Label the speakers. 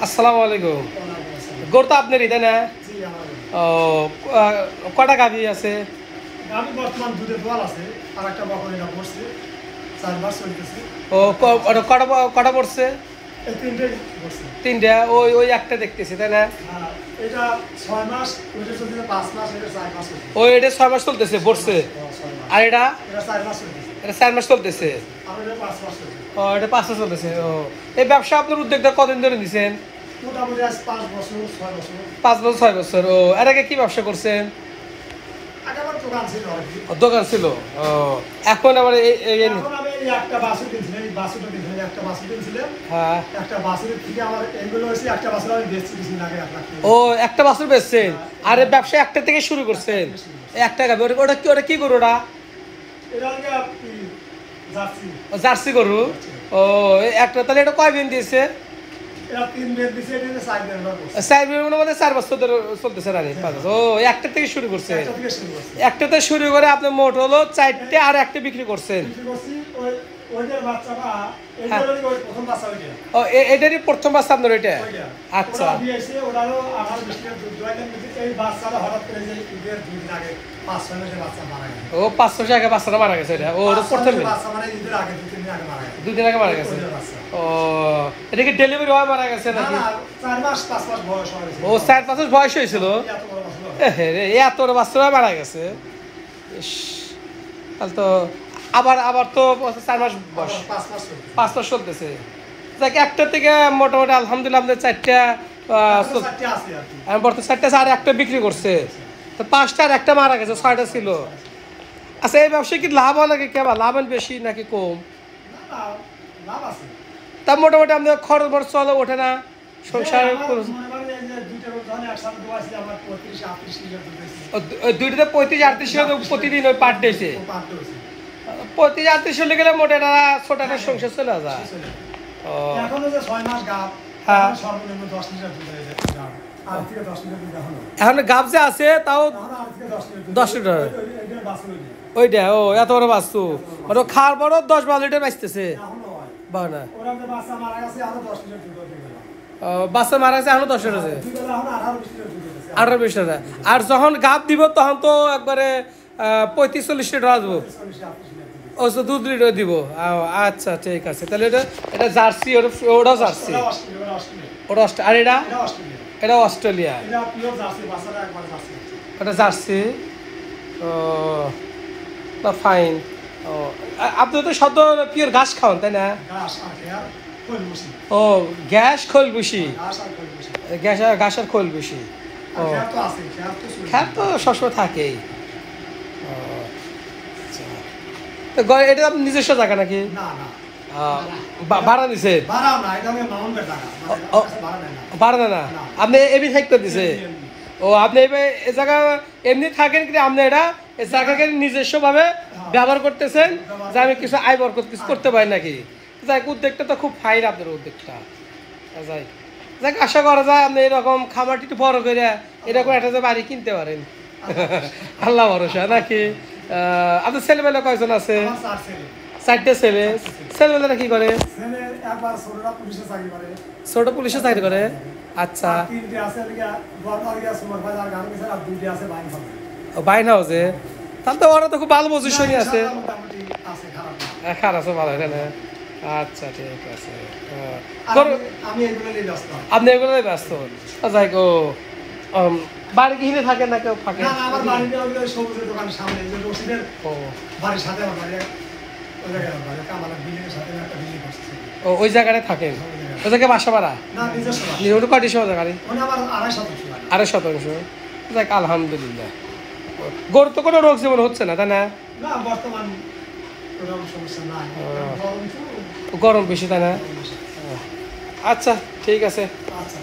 Speaker 1: আসসালামু আলাইকুম। গরু তো আপনারই, তাই না? ও, কটা গাভী আছে?
Speaker 2: গাভী বর্তমান দুধের দোয়াল আছে, আর একটা বকরি গাভ পড়ছে, 4 মাস চলতেছে।
Speaker 1: ও, কটা কটা পড়ছে?
Speaker 2: এই তিনটেই পড়ছে।
Speaker 1: তিনটা? ওই ওই একটা দেখতেছি, তাই না?
Speaker 2: এটা 6 মাস, ওইটা চলতেছে 5 মাস, এটা 4 মাস চলতেছে।
Speaker 1: ও, এটা 6 মাস চলতেছে পড়ছে। আর এটা?
Speaker 2: এটা 4 মাস চলতেছে।
Speaker 1: এটা 4 মাস চলতেছে।
Speaker 2: আর এটা 5 মাস চলতেছে।
Speaker 1: ও, এটা 5 মাস চলতেছে। ও, এই ব্যবসা আপনার উদ্যোগটা কতদিন ধরে নিছেন?
Speaker 2: মোটামুটি আজ 5 বছর 6 বছর।
Speaker 1: 5 বছর 6 বছর। ও, এর আগে কি ব্যবসা করছেন?
Speaker 2: আগে আমার দোকান ছিল আর কি।
Speaker 1: দোকান ছিল। ও, এখন আবার
Speaker 2: এখন আমি এই একটা বাছুর কিনছিলাম, এই বাছুরটা কিনছিলাম, একটা বাছুর কিনছিলাম।
Speaker 1: হ্যাঁ।
Speaker 2: একটা বাছুরের থেকে আমার এগুলো হচ্ছে একটা বাছুর আমি বেচছি কিছুদিন আগে 1 লাখ টাকা।
Speaker 1: ও, একটা বছর বেচছেন? আর এই ব্যবসা একটা থেকে শুরু করছেন? একটা গাভী। ওটা কি গরু? ওটা
Speaker 2: এটা হচ্ছে জার্সি।
Speaker 1: জার্সি গরু। ও, একটা তাহলে এটা কয় দিন দিয়েছে?
Speaker 2: এটা 3 বের দিছে, এটা 4 বের করছে।
Speaker 1: 4 দিনের মধ্যে 4 বছর ধরে চলতেছে রানি। ও, একটা থেকে শুরু করছে।
Speaker 2: একটা থেকে শুরু করছে।
Speaker 1: একটাতে শুরু করে আপনি মোট হলো 4টে, আর একটা বিক্রি করছেন।
Speaker 2: বিক্রি করছি ওইটার বাচ্চাটা, এইটারই ওই প্রথম বাচ্চা ওইটা।
Speaker 1: ও, এটারই প্রথম বাচ্চা আপনার ওইটা?
Speaker 2: ওইটা।
Speaker 1: আচ্ছা।
Speaker 2: ওরা দিয়েছে, ওরাও আমার বিষ্ণের দুধ দোয়াইলেন, কিন্তু এই বাচ্চাটা হঠাৎ করে যে ঈদের 2 দিন আগে 5-6 মাসের বাচ্চা মারা গেছে।
Speaker 1: ও, 5 মাস আগে বাচ্চাটা মারা গেছে। এটা ও প্রথম
Speaker 2: বাচ্চা মানে ঈদের আগে 2-3 দিন আগে মারা গেছে।
Speaker 1: 2 দিন আগে মারা গেছে।
Speaker 2: ওইটার বাচ্চা।
Speaker 1: ও, এটা কি ডেলিভারি হওয়া মারা গেছে
Speaker 2: না
Speaker 1: নাকি?
Speaker 2: না, 4 মাস 5 মাস বয়স হয়েছে।
Speaker 1: ও, 4-5 মাস বয়স হয়েছিল।
Speaker 2: এত বড় বাচ্চা।
Speaker 1: রে, এত বড় বাচ্চারা মারা গেছে। ইস, তাহলে তো আবার তো 4 মাস বয়স,
Speaker 2: 5 মাস চলছে।
Speaker 1: 5 মাস চলতেছে। দেখ, একটা থেকে মোটামুটি আলহামদুলিল্লাহ আমাদের 4টা
Speaker 2: চারটে আছে আর কি।
Speaker 1: বর্তমান 4টা আর একটা বিক্রি করছে। তো 5টা আর একটা মারা গেছে, 6টা ছিল। আচ্ছা, এই ব্যবসায় কি লাভ হয় নাকি কেমন? লাভ বেশি নাকি কম?
Speaker 2: না না, লাভ আছে।
Speaker 1: তা মোটামুটি আমাদের খরচ বড় চলে ওঠে না সংসার?
Speaker 2: আমার মনে করেন এই যে দুইটা যখন একসাথে দোয়াইছি, আমার 35-38 লিটার দুধ হয়েছে।
Speaker 1: ওই দুইটাতে 35-38 প্রতিদিন ওই পার ডেছে।
Speaker 2: ও পাঁচ হয়েছে।
Speaker 1: 35-38 হলে গেলে মোটাটা ছোট একটা সংসার চলে যায়। ও,
Speaker 2: এখনো যে 6 মাস গাব,
Speaker 1: হ্যাঁ।
Speaker 2: এখন সর্বনিম্ন 10 লিটার দুধ হয়ে যায় গাব। আর থেকে 10 লিটার দুধ এখনো।
Speaker 1: এখন গাব যে আছে তাও
Speaker 2: এখন আর থেকে 10 লিটার দুধ।
Speaker 1: 10 লিটার।
Speaker 2: এইটার বাছুর হইছে।
Speaker 1: ওইটা, ও এত বড় বাস্তু ওটা খাওয়ার পরও 10-12 লিটার বাঁচতেছে।
Speaker 2: এখনো হয়।
Speaker 1: বা না,
Speaker 2: ওরা যে বাচ্চা মারা গেছে, আরো 10 লিটার দুধ হয়ে গেল।
Speaker 1: বাচ্চা মারা গেছে এখনো 10 লিটার আছে।
Speaker 2: দুধ হলো এখন 18-20 লিটার দুধ হয়েছে।
Speaker 1: 18-20 লিটার। আর যখন গাব দিব তখন তো একবারে 35-40 লিটার আসবো।
Speaker 2: 40-38 লিটার দুধ।
Speaker 1: ও, তো 2 লিটার দিব। আচ্ছা, ঠিক আছে। তাহলে এটা জার্সি, ওটাও জার্সি।
Speaker 2: ওরা অস্ট্রেলিয়া, ওরা অস্ট্রেলিয়া।
Speaker 1: ওটা আর এটা
Speaker 2: এটা অস্ট্রেলিয়া।
Speaker 1: এটা অস্ট্রেলিয়া।
Speaker 2: এটা পিওর জার্সি, বাচ্চাটা একবার জার্সি।
Speaker 1: ওটা জার্সি। ও, না, ফাইন। ও, আপনি তো সদ্য পিওর ঘাস খাওয়ান, তাই না?
Speaker 2: ঘাস আর খেয়ার, খোল বসি।
Speaker 1: ও, গ্যাস খোল বেশি।
Speaker 2: ঘাস আর খোল বসি।
Speaker 1: ঘাস আর খোল বেশি। ও,
Speaker 2: আর খেয়ার তো আছে, খেয়ার তো চলবে।
Speaker 1: খ্যাত তো সবসময় থাকেই। ও, আচ্ছা। তো এটা আপনার নিজস্ব জায়গা নাকি?
Speaker 2: না না,
Speaker 1: ভাড়া দিছে?
Speaker 2: ভাড়াও না, এটা আমি মাউন্টের টাকা, মানে
Speaker 1: ও,
Speaker 2: আমার কাছে ভাড়া নেয় না।
Speaker 1: ভাড়া না?
Speaker 2: না।
Speaker 1: আপনি এমনি থাকতে দিছে?
Speaker 2: এমনি, এমনি।
Speaker 1: ও, আপনি এ জায়গা এমনি থাকেন কি আপনি এটা এই জায়গাকে নিজস্ব ভাবে ব্যবহার করতেছেন যে আমি কিছু আয় বরকত কিছু করতে পারি নাকি? যাই, উদ্যোগটা তো খুব ফাইন আপনার উদ্যোগটা। যাই যাক, আশা করা যায় আপনি এরকম খামারটি একটু বড় করে এরকম একটা যে বাড়ি কিনতে পারেন। আল্লাহ ভরসা নাকি? আপনার ছেলেবেলা কয়জন আছে?
Speaker 2: আমার 4 ছেলে।
Speaker 1: 4টে ছেলে। ছেলেবেলারা কি করে?
Speaker 2: ছেলে একবার ছোটরা পুলিশে চাকরি করে।
Speaker 1: ছোট পুলিশে চাকরি করে? আচ্ছা।
Speaker 2: আর 3টে আছে এদিকে গভর্নর গিয়া সুপারভাইজার গার্মেন্টসের, আর 2টে আছে বাইন হাউসে।
Speaker 1: বাইন হাউসে? তাহলে তো ওরা তো খুব ভালো পজিশনই আছে।
Speaker 2: মোটামুটি আছে, খারাপ না।
Speaker 1: খারাপ আছে, ভালো এখানে। আচ্ছা, ঠিক আছে।
Speaker 2: আর আমি এগুলো নিয়ে ব্যস্ত।
Speaker 1: আপনি এগুলোই ব্যস্ত? যাই গো, বাড়ি কি হিনে থাকেন না কেউ থাকে?
Speaker 2: না না, আমার বাড়িতে ওই যে সবুজের দোকানের সামনে, যে রশিদের
Speaker 1: ও,
Speaker 2: বাড়ির সাথে আমার বাড়ি, ওই জায়গায় আমার বাড়ি, কামালের বিল্ডিংয়ের সাথে একটা বিল্ডিং করছে।
Speaker 1: ও, ওই জায়গাটায় থাকেন? ওই জায়গায় বাসা ভাড়া?
Speaker 2: না, নিজস্ব বাড়ি।
Speaker 1: ওটা কয়টি সময় গাড়ি?
Speaker 2: মানে আমার 2.5 শতাংশ বাড়ি।
Speaker 1: 2.5 শতাংশ। যাক, আলহামদুলিল্লাহ। গরু তো কোনো রোগ যেমন হচ্ছে না, তাই না?
Speaker 2: না, বর্তমান কোনো সমস্যা নাই। গরম তো,
Speaker 1: গরম বেশি, তাই না?
Speaker 2: গরম বেশি।
Speaker 1: আচ্ছা, ঠিক আছে।
Speaker 2: আচ্ছা।